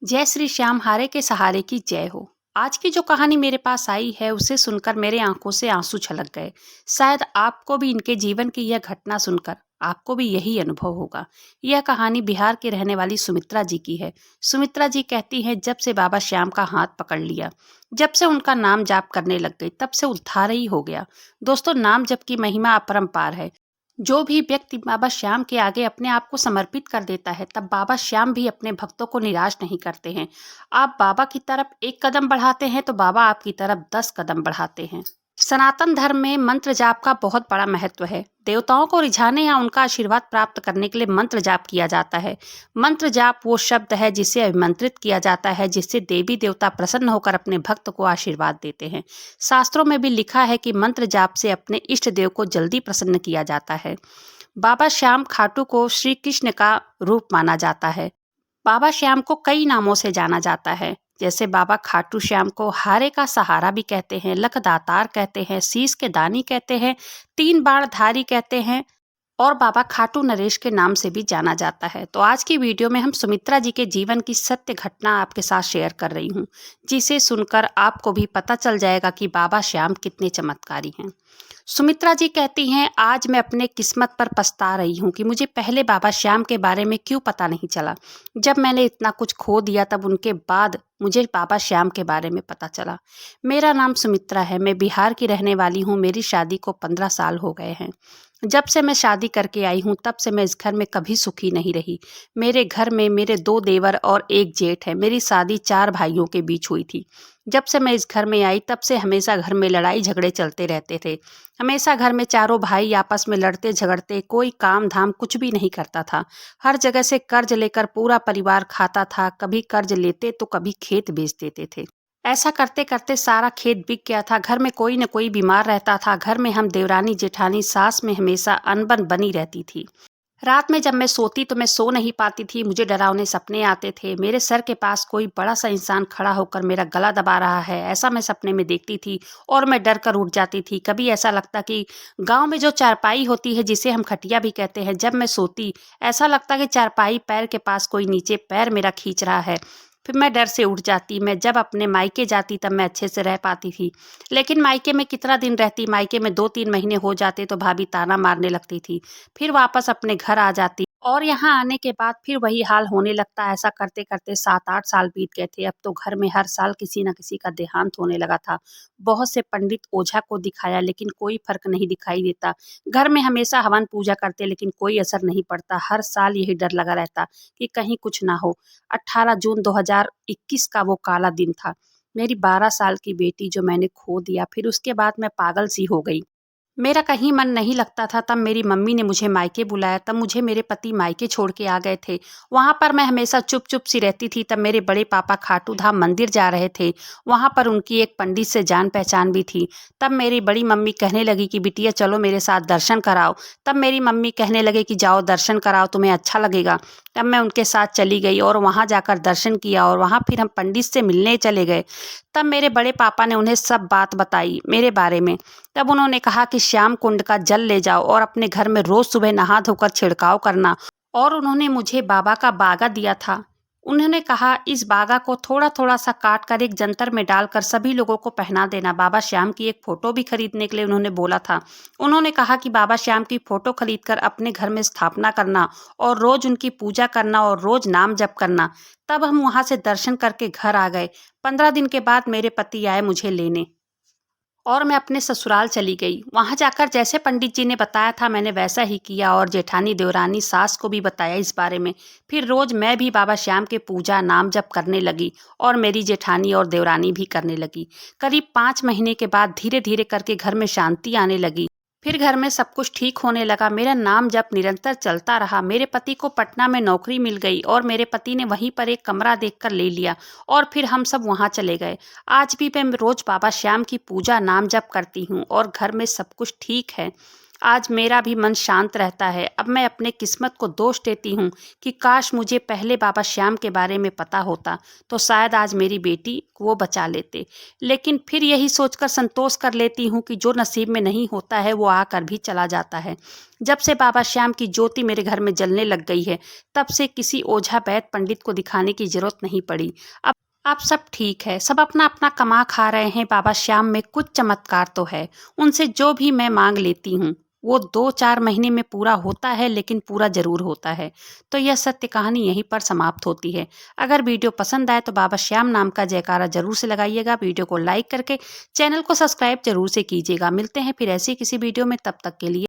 जय श्री श्याम हारे के सहारे की जय हो। आज की जो कहानी मेरे पास आई है उसे सुनकर मेरे आंखों से आंसू छलक गए। शायद आपको भी इनके जीवन की यह घटना सुनकर आपको भी यही अनुभव होगा। यह कहानी बिहार के रहने वाली सुमित्रा जी की है। सुमित्रा जी कहती हैं, जब से बाबा श्याम का हाथ पकड़ लिया, जब से उनका नाम जाप करने लग गई, तब से उद्धार ही हो गया। दोस्तों, नाम जप की महिमा अपरंपार है। जो भी व्यक्ति बाबा श्याम के आगे अपने आप को समर्पित कर देता है, तब बाबा श्याम भी अपने भक्तों को निराश नहीं करते हैं। आप बाबा की तरफ एक कदम बढ़ाते हैं तो बाबा आपकी तरफ 10 कदम बढ़ाते हैं। सनातन धर्म में मंत्र जाप का बहुत बड़ा महत्व है। देवताओं को रिझाने या उनका आशीर्वाद प्राप्त करने के लिए मंत्र जाप किया जाता है। मंत्र जाप वो शब्द है जिसे अभिमंत्रित किया जाता है, जिससे देवी देवता प्रसन्न होकर अपने भक्त को आशीर्वाद देते हैं। शास्त्रों में भी लिखा है कि मंत्र जाप से अपने इष्ट देव को जल्दी प्रसन्न किया जाता है। बाबा श्याम खाटू को श्री कृष्ण का रूप माना जाता है। बाबा श्याम को कई नामों से जाना जाता है, जैसे बाबा खाटू श्याम को हारे का सहारा भी कहते हैं, लखदातार कहते हैं, शीश के दानी कहते हैं, तीन बाण धारी कहते हैं और बाबा खाटू नरेश के नाम से भी जाना जाता है। तो आज की वीडियो में हम सुमित्रा जी के जीवन की सत्य घटना आपके साथ शेयर कर रही हूँ, जिसे सुनकर आपको भी पता चल जाएगा कि बाबा श्याम कितने चमत्कारी हैं। सुमित्रा जी कहती हैं, आज मैं अपने किस्मत पर पछता रही हूँ कि मुझे पहले बाबा श्याम के बारे में क्यों पता नहीं चला। जब मैंने इतना कुछ खो दिया, तब उनके बाद मुझे बाबा श्याम के बारे में पता चला। मेरा नाम सुमित्रा है, मैं बिहार की रहने वाली हूँ। मेरी शादी को 15 साल हो गए हैं। जब से मैं शादी करके आई हूँ, तब से मैं इस घर में कभी सुखी नहीं रही। मेरे घर में मेरे 2 देवर और 1 जेठ है। मेरी शादी 4 भाइयों के बीच हुई थी। जब से मैं इस घर में आई, तब से हमेशा घर में लड़ाई झगड़े चलते रहते थे। हमेशा घर में चारों भाई आपस में लड़ते झगड़ते, कोई काम धाम कुछ भी नहीं करता था। हर जगह से कर्ज लेकर पूरा परिवार खाता था। कभी कर्ज लेते तो कभी खेत बेच देते थे। ऐसा करते करते सारा खेत बिक गया था। घर में कोई न कोई बीमार रहता था। घर में हम देवरानी जेठानी सास में हमेशा अनबन बनी रहती थी। रात में जब मैं सोती तो मैं सो नहीं पाती थी। मुझे डरावने सपने आते थे। मेरे सर के पास कोई बड़ा सा इंसान खड़ा होकर मेरा गला दबा रहा है, ऐसा मैं सपने में देखती थी और मैं डर कर उठ जाती थी। कभी ऐसा लगता कि गांव में जो चारपाई होती है, जिसे हम खटिया भी कहते हैं, जब मैं सोती ऐसा लगता कि चारपाई पैर के पास कोई नीचे पैर मेरा खींच रहा है। फिर मैं डर से उठ जाती। मैं जब अपने मायके जाती तब मैं अच्छे से रह पाती थी, लेकिन मायके में कितना दिन रहती। मायके में 2-3 महीने हो जाते तो भाभी ताना मारने लगती थी। फिर वापस अपने घर आ जाती और यहाँ आने के बाद फिर वही हाल होने लगता। ऐसा करते करते 7-8 साल बीत गए थे। अब तो घर में हर साल किसी न किसी का देहांत होने लगा था। बहुत से पंडित ओझा को दिखाया, लेकिन कोई फर्क नहीं दिखाई देता। घर में हमेशा हवन पूजा करते, लेकिन कोई असर नहीं पड़ता। हर साल यही डर लगा रहता कि कहीं कुछ ना हो। 18 जून 2021 का वो काला दिन था। मेरी 12 साल की बेटी जो मैंने खो दिया। फिर उसके बाद मैं पागल सी हो गई। मेरा कहीं मन नहीं लगता था। तब मेरी मम्मी ने मुझे मायके बुलाया। तब मुझे मेरे पति मायके छोड़ के आ गए थे। वहाँ पर मैं हमेशा चुप चुप सी रहती थी। तब मेरे बड़े पापा खाटू धाम मंदिर जा रहे थे। वहाँ पर उनकी एक पंडित से जान पहचान भी थी। तब मेरी बड़ी मम्मी कहने लगी कि बिटिया चलो मेरे साथ दर्शन कराओ। तब मेरी मम्मी कहने लगे कि जाओ दर्शन कराओ, तुम्हें अच्छा लगेगा। तब मैं उनके साथ चली गई और वहाँ जाकर दर्शन किया और वहाँ फिर हम पंडित से मिलने चले गए। तब मेरे बड़े पापा ने उन्हें सब बात बताई मेरे बारे में। तब उन्होंने कहा कि श्याम कुंड का जल ले जाओ और अपने घर में रोज सुबह नहा धोकर छिड़काव करना। और उन्होंने मुझे बाबा का बागा दिया था। उन्होंने कहा इस बागा को थोड़ा थोड़ा सा काट कर एक जंतर में डालकर सभी लोगों को पहना देना। बाबा श्याम की एक फोटो भी खरीदने के लिए उन्होंने बोला था। उन्होंने कहा कि बाबा श्याम की फोटो खरीदकर अपने घर में स्थापना करना और रोज उनकी पूजा करना और रोज नाम जप करना। तब हम वहां से दर्शन करके घर आ गए। 15 दिन के बाद मेरे पति आए मुझे लेने और मैं अपने ससुराल चली गई। वहाँ जाकर जैसे पंडित जी ने बताया था मैंने वैसा ही किया और जेठानी देवरानी सास को भी बताया इस बारे में। फिर रोज मैं भी बाबा श्याम के पूजा नाम जप करने लगी और मेरी जेठानी और देवरानी भी करने लगी। करीब 5 महीने के बाद धीरे धीरे करके घर में शांति आने लगी। फिर घर में सब कुछ ठीक होने लगा। मेरा नाम जप निरंतर चलता रहा। मेरे पति को पटना में नौकरी मिल गई और मेरे पति ने वहीं पर एक कमरा देखकर ले लिया और फिर हम सब वहां चले गए। आज भी मैं रोज बाबा श्याम की पूजा नाम जप करती हूँ और घर में सब कुछ ठीक है। आज मेरा भी मन शांत रहता है। अब मैं अपने किस्मत को दोष देती हूँ कि काश मुझे पहले बाबा श्याम के बारे में पता होता तो शायद आज मेरी बेटी को वो बचा लेते। लेकिन फिर यही सोचकर संतोष कर लेती हूँ कि जो नसीब में नहीं होता है वो आकर भी चला जाता है। जब से बाबा श्याम की ज्योति मेरे घर में जलने लग गई है, तब से किसी ओझा वैद्य पंडित को दिखाने की जरूरत नहीं पड़ी। अब सब ठीक है, सब अपना अपना कमा खा रहे हैं। बाबा श्याम में कुछ चमत्कार तो है, उनसे जो भी मैं मांग लेती हूँ वो 2-4 महीने में पूरा होता है, लेकिन पूरा जरूर होता है। तो यह सत्य कहानी यहीं पर समाप्त होती है। अगर वीडियो पसंद आए तो बाबा श्याम नाम का जयकारा जरूर से लगाइएगा। वीडियो को लाइक करके चैनल को सब्सक्राइब जरूर से कीजिएगा। मिलते हैं फिर ऐसी किसी वीडियो में, तब तक के लिए